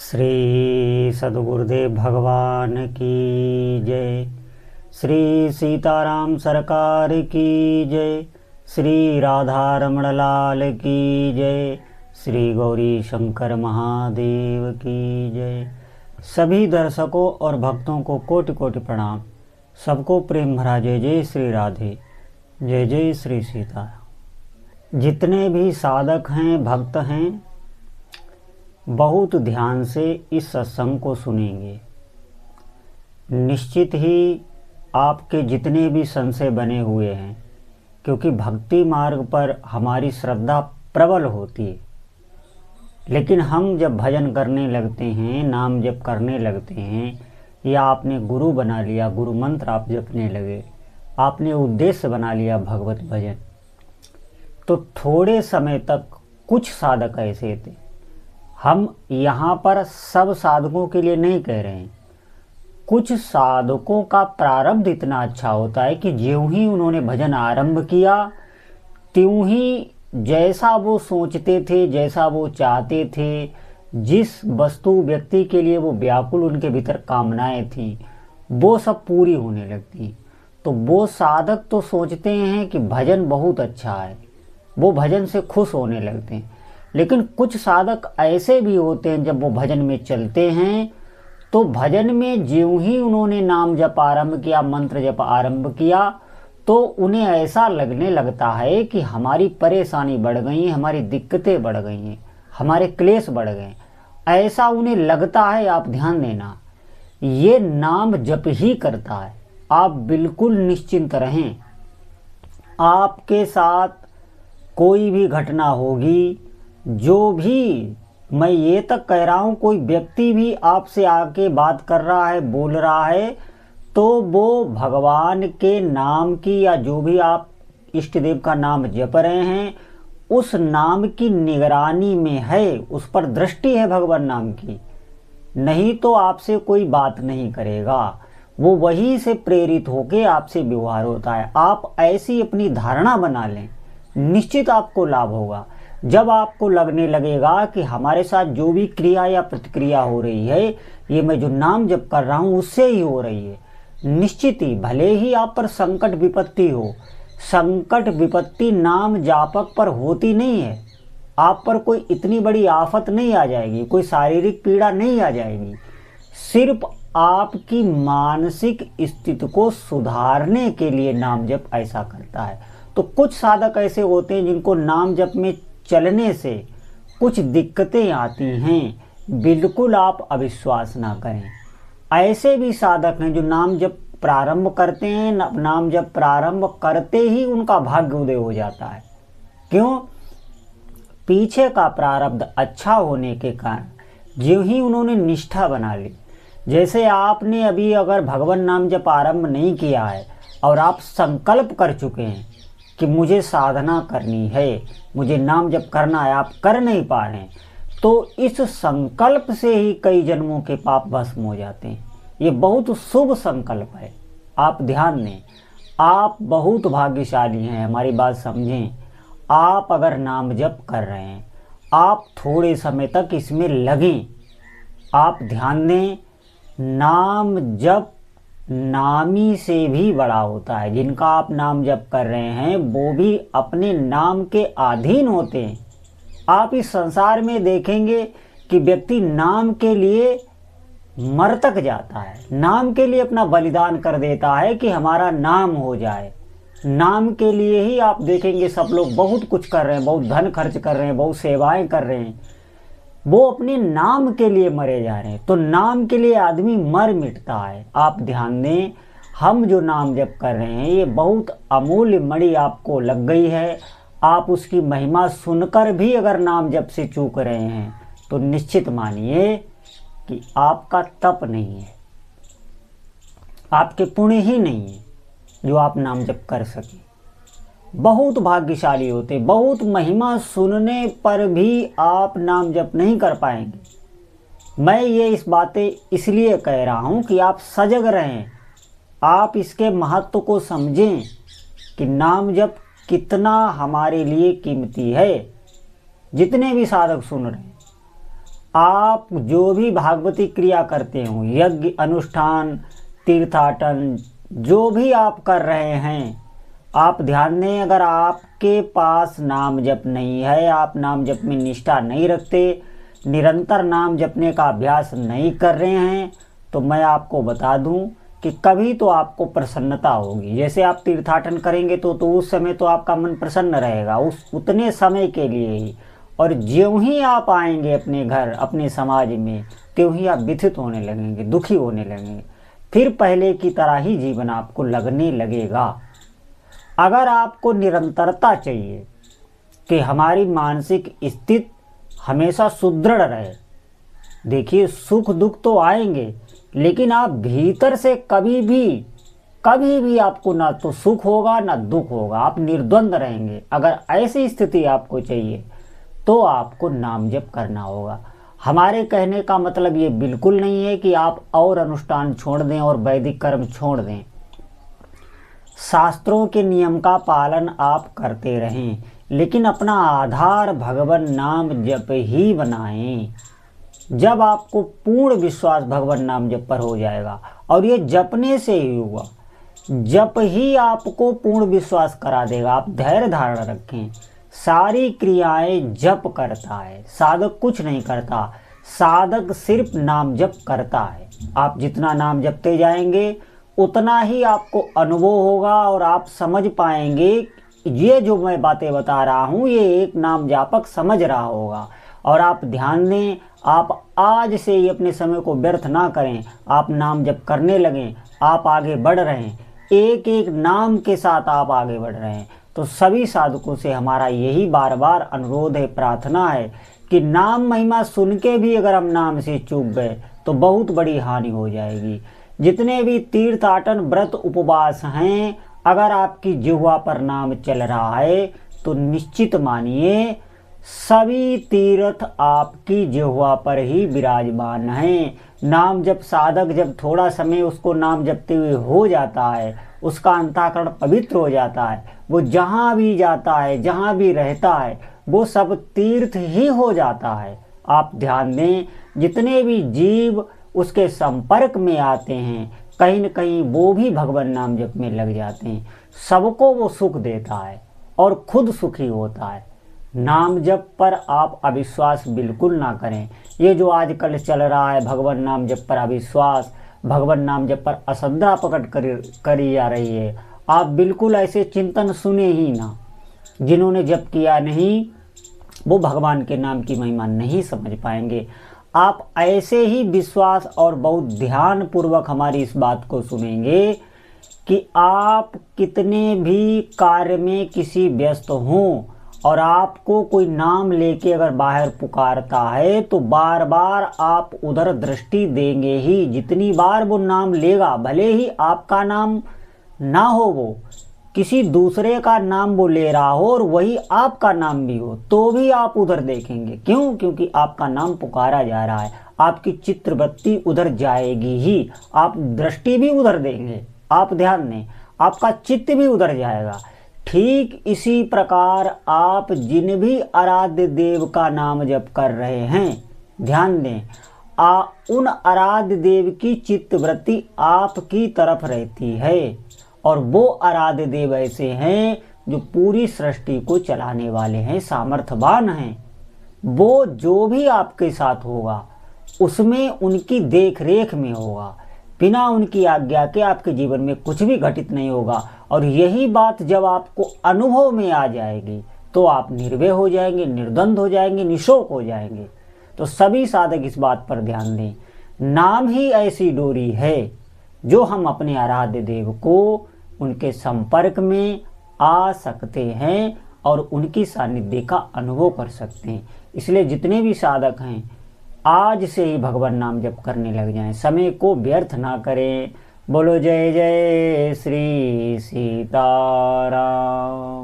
श्री सद्गुरुदेव भगवान की जय। श्री सीताराम सरकार की जय। श्री राधा रमण लाल की जय। श्री गौरी शंकर महादेव की जय। सभी दर्शकों और भक्तों को कोटि कोटि प्रणाम। सबको प्रेम भरा जय जय श्री राधे, जय जय श्री सीताराम। जितने भी साधक हैं, भक्त हैं, बहुत ध्यान से इस सत्संग को सुनेंगे। निश्चित ही आपके जितने भी संशय बने हुए हैं, क्योंकि भक्ति मार्ग पर हमारी श्रद्धा प्रबल होती है, लेकिन हम जब भजन करने लगते हैं, नाम जप करने लगते हैं, या आपने गुरु बना लिया, गुरु मंत्र आप जपने लगे, आपने उद्देश्य बना लिया भगवत भजन, तो थोड़े समय तक कुछ साधक ऐसे थे। हम यहाँ पर सब साधकों के लिए नहीं कह रहे हैं। कुछ साधकों का प्रारब्ध इतना अच्छा होता है कि ज्यों ही उन्होंने भजन आरंभ किया, त्यों ही जैसा वो सोचते थे, जैसा वो चाहते थे, जिस वस्तु व्यक्ति के लिए वो व्याकुल उनके भीतर कामनाएं थी, वो सब पूरी होने लगती। तो वो साधक तो सोचते हैं कि भजन बहुत अच्छा है, वो भजन से खुश होने लगते हैं। लेकिन कुछ साधक ऐसे भी होते हैं, जब वो भजन में चलते हैं तो भजन में ज्यों ही उन्होंने नाम जप आरंभ किया, मंत्र जप आरंभ किया, तो उन्हें ऐसा लगने लगता है कि हमारी परेशानी बढ़ गई है, हमारी दिक्कतें बढ़ गई हैं, हमारे क्लेश बढ़ गए, ऐसा उन्हें लगता है। आप ध्यान देना, ये नाम जप ही करता है। आप बिल्कुल निश्चिंत रहें। आपके साथ कोई भी घटना होगी, जो भी, मैं ये तक कह रहा हूँ, कोई व्यक्ति भी आपसे आके बात कर रहा है, बोल रहा है, तो वो भगवान के नाम की, या जो भी आप इष्ट देव का नाम जप रहे हैं, उस नाम की निगरानी में है, उस पर दृष्टि है भगवान नाम की। नहीं तो आपसे कोई बात नहीं करेगा, वो वही से प्रेरित होके आपसे व्यवहार होता है। आप ऐसी अपनी धारणा बना लें, निश्चित आपको लाभ होगा। जब आपको लगने लगेगा कि हमारे साथ जो भी क्रिया या प्रतिक्रिया हो रही है, ये मैं जो नाम जप कर रहा हूँ उससे ही हो रही है, निश्चित ही, भले ही आप पर संकट विपत्ति हो, संकट विपत्ति नाम जापक पर होती नहीं है। आप पर कोई इतनी बड़ी आफत नहीं आ जाएगी, कोई शारीरिक पीड़ा नहीं आ जाएगी। सिर्फ आपकी मानसिक स्थिति को सुधारने के लिए नाम जप ऐसा करता है। तो कुछ साधक ऐसे होते हैं जिनको नाम जप में चलने से कुछ दिक्कतें आती हैं। बिल्कुल आप अविश्वास ना करें। ऐसे भी साधक हैं जो नाम जप प्रारंभ करते हैं, नाम जप प्रारंभ करते ही उनका भाग्य उदय हो जाता है। क्यों? पीछे का प्रारब्ध अच्छा होने के कारण जो ही उन्होंने निष्ठा बना ली। जैसे आपने अभी अगर भगवान नाम जप आरंभ नहीं किया है और आप संकल्प कर चुके हैं कि मुझे साधना करनी है, मुझे नाम जप करना है, आप कर नहीं पा रहे हैं, तो इस संकल्प से ही कई जन्मों के पाप भस्म हो जाते हैं। ये बहुत शुभ संकल्प है, आप ध्यान दें। आप बहुत भाग्यशाली हैं, हमारी बात समझें। आप अगर नाम जप कर रहे हैं, आप थोड़े समय तक इसमें लगें। आप ध्यान दें, नाम जप नामी से भी बड़ा होता है। जिनका आप नाम जप कर रहे हैं वो भी अपने नाम के अधीन होते हैं। आप इस संसार में देखेंगे कि व्यक्ति नाम के लिए मर तक जाता है, नाम के लिए अपना बलिदान कर देता है कि हमारा नाम हो जाए। नाम के लिए ही आप देखेंगे सब लोग बहुत कुछ कर रहे हैं, बहुत धन खर्च कर रहे हैं, बहुत सेवाएं कर रहे हैं, वो अपने नाम के लिए मरे जा रहे हैं। तो नाम के लिए आदमी मर मिटता है। आप ध्यान दें, हम जो नाम जप कर रहे हैं ये बहुत अमूल्य मणि आपको लग गई है। आप उसकी महिमा सुनकर भी अगर नाम जप से चूक रहे हैं तो निश्चित मानिए कि आपका तप नहीं है, आपके पुण्य ही नहीं है जो आप नाम जप कर सके। बहुत भाग्यशाली होते, बहुत महिमा सुनने पर भी आप नाम जप नहीं कर पाएंगे। मैं ये इस बातें इसलिए कह रहा हूँ कि आप सजग रहें, आप इसके महत्व को समझें कि नाम जप कितना हमारे लिए कीमती है। जितने भी साधक सुन रहे हैं, आप जो भी भागवती क्रिया करते हो, यज्ञ अनुष्ठान तीर्थाटन जो भी आप कर रहे हैं, आप ध्यान दें, अगर आपके पास नाम जप नहीं है, आप नाम जप में निष्ठा नहीं रखते, निरंतर नाम जपने का अभ्यास नहीं कर रहे हैं, तो मैं आपको बता दूं कि कभी तो आपको प्रसन्नता होगी। जैसे आप तीर्थाटन करेंगे तो उस समय तो आपका मन प्रसन्न रहेगा, उस उतने समय के लिए ही। और ज्यों ही आप आएंगे अपने घर, अपने समाज में, त्यों ही आप व्यथित होने लगेंगे, दुखी होने लगेंगे, फिर पहले की तरह ही जीवन आपको लगने लगेगा। अगर आपको निरंतरता चाहिए कि हमारी मानसिक स्थिति हमेशा सुदृढ़ रहे, देखिए सुख दुख तो आएंगे, लेकिन आप भीतर से कभी भी आपको ना तो सुख होगा ना दुख होगा, आप निर्द्वंद रहेंगे। अगर ऐसी स्थिति आपको चाहिए तो आपको नाम जप करना होगा। हमारे कहने का मतलब ये बिल्कुल नहीं है कि आप और अनुष्ठान छोड़ दें और वैदिक कर्म छोड़ दें। शास्त्रों के नियम का पालन आप करते रहें, लेकिन अपना आधार भगवान नाम जप ही बनाएं। जब आपको पूर्ण विश्वास भगवान नाम जप पर हो जाएगा, और ये जपने से ही होगा, जप ही आपको पूर्ण विश्वास करा देगा। आप धैर्य धारण रखें। सारी क्रियाएं जप करता है, साधक कुछ नहीं करता, साधक सिर्फ नाम जप करता है। आप जितना नाम जपते जाएंगे उतना ही आपको अनुभव होगा और आप समझ पाएंगे ये जो मैं बातें बता रहा हूँ ये एक नाम जापक समझ रहा होगा। और आप ध्यान दें, आप आज से ही अपने समय को व्यर्थ ना करें, आप नाम जप करने लगें, आप आगे बढ़ रहे हैं, एक एक नाम के साथ आप आगे बढ़ रहे हैं। तो सभी साधकों से हमारा यही बार बार अनुरोध है, प्रार्थना है कि नाम महिमा सुन के भी अगर हम नाम से चूक गए तो बहुत बड़ी हानि हो जाएगी। जितने भी तीर्थाटन व्रत उपवास हैं, अगर आपकी जिह्वा पर नाम चल रहा है तो निश्चित मानिए सभी तीर्थ आपकी जिह्वा पर ही विराजमान हैं। नाम जब साधक जब थोड़ा समय उसको नाम जपते हुए हो जाता है, उसका अंतःकरण पवित्र हो जाता है, वो जहाँ भी जाता है, जहाँ भी रहता है, वो सब तीर्थ ही हो जाता है। आप ध्यान दें, जितने भी जीव उसके संपर्क में आते हैं, कहीं न कहीं वो भी भगवान नाम जप में लग जाते हैं। सबको वो सुख देता है और खुद सुखी होता है। नाम जप पर आप अविश्वास बिल्कुल ना करें। ये जो आजकल चल रहा है भगवान नाम जप पर अविश्वास, भगवान नाम जप पर अश्रद्धा प्रकट करी जा रही है, आप बिल्कुल ऐसे चिंतन सुने ही ना। जिन्होंने जप किया नहीं वो भगवान के नाम की महिमा नहीं समझ पाएंगे। आप ऐसे ही विश्वास और बहुत ध्यान पूर्वक हमारी इस बात को सुनेंगे कि आप कितने भी कार्य में किसी व्यस्त हों और आपको कोई नाम लेके अगर बाहर पुकारता है तो बार बार आप उधर दृष्टि देंगे ही। जितनी बार वो नाम लेगा, भले ही आपका नाम ना हो, वो किसी दूसरे का नाम वो ले रहा हो और वही आपका नाम भी हो, तो भी आप उधर देखेंगे। क्यों? क्योंकि आपका नाम पुकारा जा रहा है, आपकी चित्रवृत्ति उधर जाएगी ही, आप दृष्टि भी उधर देंगे। आप ध्यान दें, आपका चित्त भी उधर जाएगा। ठीक इसी प्रकार आप जिन भी आराध्य देव का नाम जप कर रहे हैं, ध्यान दें, उन आराध्य देव की चित्तवृत्ति आपकी तरफ रहती है। और वो आराध्य देव ऐसे हैं जो पूरी सृष्टि को चलाने वाले हैं, सामर्थ्यवान हैं। वो जो भी आपके साथ होगा उसमें उनकी देख रेख में होगा, बिना उनकी आज्ञा के आपके जीवन में कुछ भी घटित नहीं होगा। और यही बात जब आपको अनुभव में आ जाएगी तो आप निर्भय हो जाएंगे, निर्द्वंद हो जाएंगे, निशोक हो जाएंगे। तो सभी साधक इस बात पर ध्यान दें, नाम ही ऐसी डोरी है जो हम अपने आराध्य देव को उनके संपर्क में आ सकते हैं और उनकी सानिध्य का अनुभव कर सकते हैं। इसलिए जितने भी साधक हैं आज से ही भगवान नाम जप करने लग जाएं, समय को व्यर्थ ना करें। बोलो जय जय श्री सीताराम।